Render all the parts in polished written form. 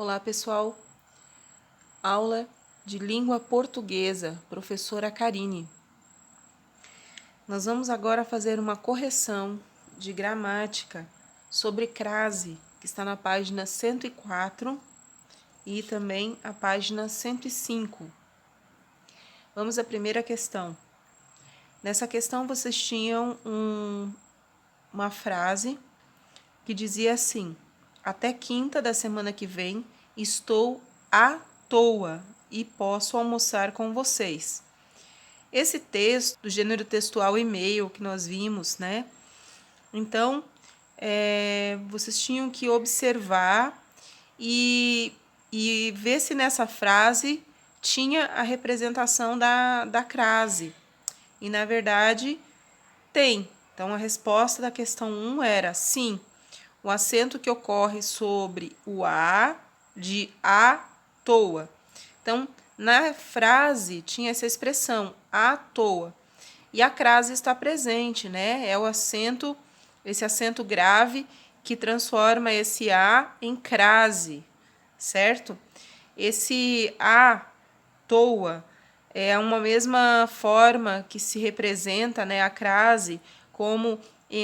Olá, pessoal. Aula de língua portuguesa, professora Karine. Nós vamos agora fazer uma correção de gramática sobre crase, que está na página 104 e também a página 105. Vamos à primeira questão. Nessa questão, vocês tinham uma frase que dizia assim: até quinta da semana que vem estou à toa e posso almoçar com vocês. Esse texto, do gênero textual e-mail que nós vimos, né? Então, vocês tinham que observar e ver se nessa frase tinha a representação da crase. E, na verdade, tem. Então, a resposta da questão 1 era sim. O acento que ocorre sobre o a de à toa. Então, na frase tinha essa expressão, à toa. E a crase está presente, né? É o acento, esse acento grave que transforma esse a em crase, certo? Esse à toa é uma mesma forma que se representa, né, a crase, como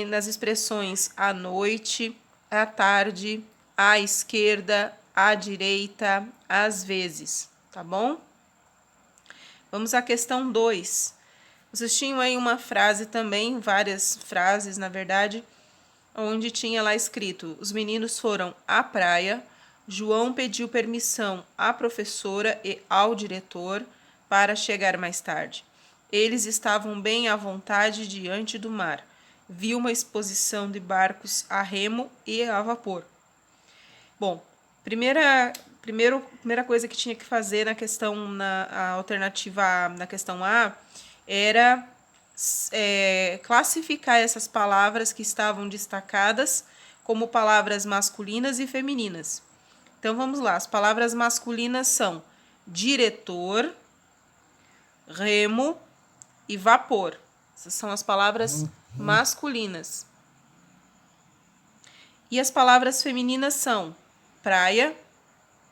nas expressões à noite, à tarde, à esquerda, à direita, às vezes, tá bom? Vamos à questão 2. Vocês tinham aí uma frase também, várias frases, na verdade, onde tinha lá escrito: os meninos foram à praia, João pediu permissão à professora e ao diretor para chegar mais tarde. Eles estavam bem à vontade diante do mar. Vi uma exposição de barcos a remo e a vapor. Bom, primeira coisa que tinha que fazer na questão, na alternativa A, na questão A, era classificar essas palavras que estavam destacadas como palavras masculinas e femininas. Então, vamos lá. As palavras masculinas são diretor, remo e vapor. Essas são as palavras masculinas. E as palavras femininas são praia,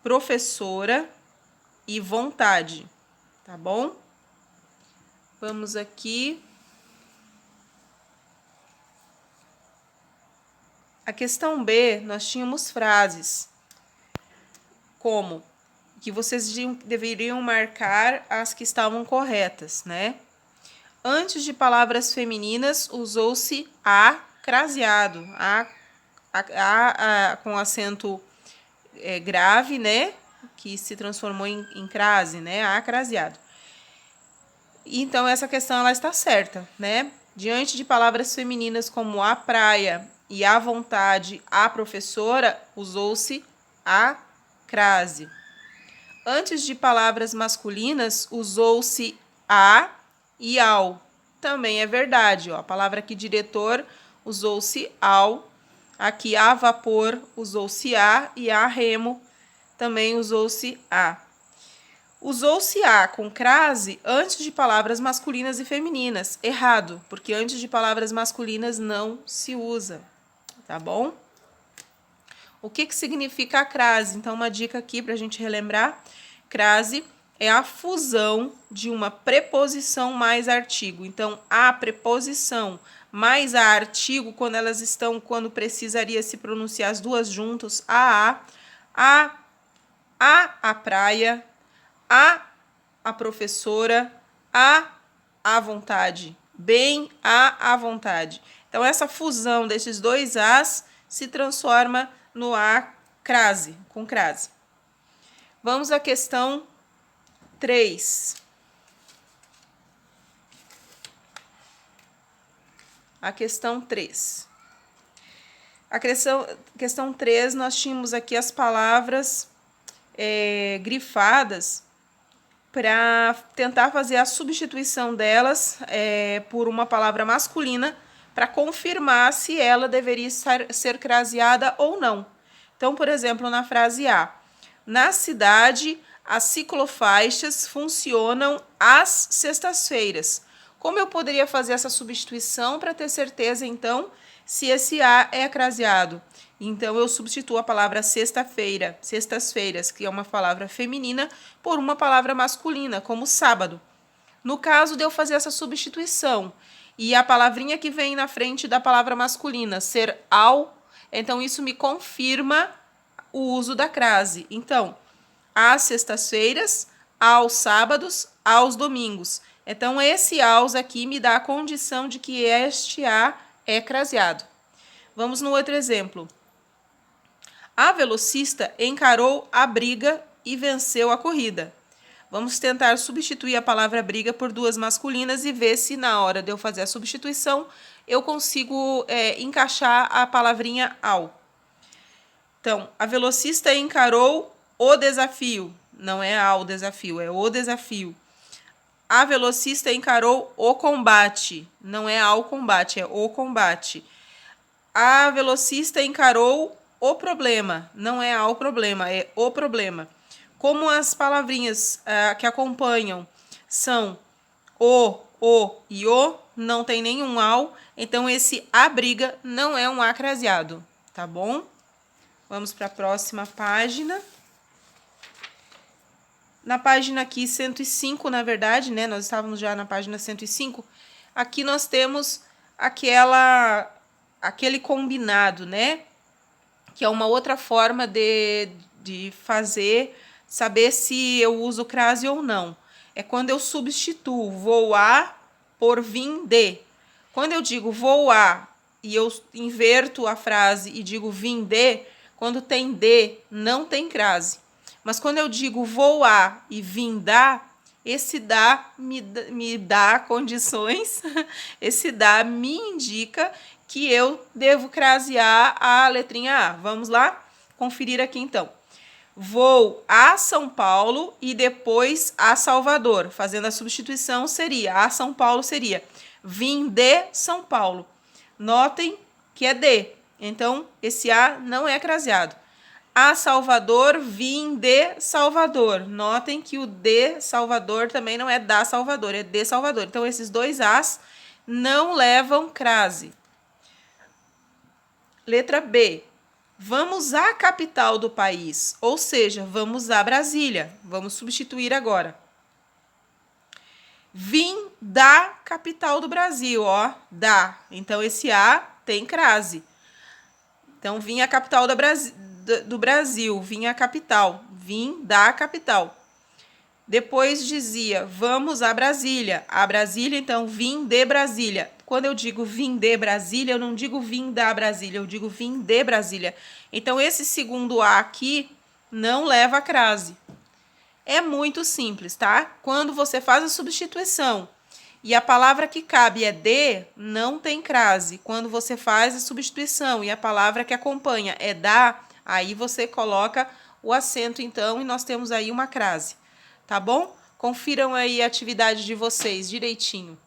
professora e vontade. Tá bom? Vamos aqui. A questão B, nós tínhamos frases como que vocês deveriam marcar as que estavam corretas, né? Antes de palavras femininas, usou-se a craseado, com acento grave, né? Que se transformou em crase, né? A craseado. Então, essa questão ela está certa, né? Diante de palavras femininas como a praia e a vontade, a professora, usou-se a crase. Antes de palavras masculinas, usou-se a e ao. Também é verdade, ó. A palavra aqui diretor usou-se ao. Aqui a vapor usou-se a e a remo também usou-se a. Usou-se a com crase antes de palavras masculinas e femininas. Errado, porque antes de palavras masculinas não se usa, tá bom? O que significa a crase? Então, uma dica aqui para a gente relembrar. Crase é a fusão de uma preposição mais artigo. Então, a preposição mais a artigo, quando precisaria se pronunciar as duas juntos, a praia, a professora, à vontade, bem à vontade. Então, essa fusão desses dois as se transforma no a crase, com crase. Vamos à questão 3. A questão 3. A questão 3, nós tínhamos aqui as palavras grifadas para tentar fazer a substituição delas por uma palavra masculina para confirmar se ela deveria ser craseada ou não. Então, por exemplo, na frase A, na cidade, as ciclofaixas funcionam às sextas-feiras. Como eu poderia fazer essa substituição para ter certeza, então, se esse A é craseado. Então, eu substituo a palavra sexta-feira, sextas-feiras, que é uma palavra feminina, por uma palavra masculina, como sábado. No caso de eu fazer essa substituição e a palavrinha que vem na frente da palavra masculina ser ao, então isso me confirma o uso da crase. Então, às sextas-feiras, aos sábados, aos domingos. Então, esse aos aqui me dá a condição de que este A é craseado. Vamos no outro exemplo. A velocista encarou a briga e venceu a corrida. Vamos tentar substituir a palavra briga por duas masculinas e ver se na hora de eu fazer a substituição eu consigo encaixar a palavrinha ao. Então, a velocista encarou o desafio. Não é ao desafio, é o desafio. A velocista encarou o combate. Não é ao combate, é o combate. A velocista encarou o problema. Não é ao problema, é o problema. Como as palavrinhas que acompanham são o e o, não tem nenhum ao, então esse a briga não é um A craseado, tá bom? Vamos para a próxima página. Na página aqui 105, na verdade, né? Nós estávamos já na página 105. Aqui nós temos aquele combinado, né? Que é uma outra forma de saber se eu uso crase ou não. É quando eu substituo vou a por vim de. Quando eu digo vou a e eu inverto a frase e digo vim de, quando tem de, não tem crase. Mas quando eu digo vou a e vim da, esse da me dá condições, esse da me indica que eu devo crasear a letrinha A. Vamos lá? Conferir aqui então. Vou a São Paulo e depois a Salvador. Fazendo a substituição seria, a São Paulo seria vim de São Paulo. Notem que é de, então esse A não é craseado. A Salvador, vim de Salvador. Notem que o de Salvador também não é da Salvador, é de Salvador. Então, esses dois As não levam crase. Letra B. Vamos à capital do país, ou seja, vamos a Brasília. Vamos substituir agora. Vim da capital do Brasil, ó, da. Então, esse A tem crase. Então, vim à capital do Brasil, vim à capital, vim da capital. Depois dizia, vamos a Brasília. A Brasília, então, vim de Brasília. Quando eu digo vim de Brasília, eu não digo vim da Brasília, eu digo vim de Brasília. Então, esse segundo A aqui não leva a crase. É muito simples, tá? Quando você faz a substituição e a palavra que cabe é de, não tem crase. Quando você faz a substituição e a palavra que acompanha é da, aí você coloca o acento, então, e nós temos aí uma crase. Tá bom? Confiram aí a atividade de vocês direitinho.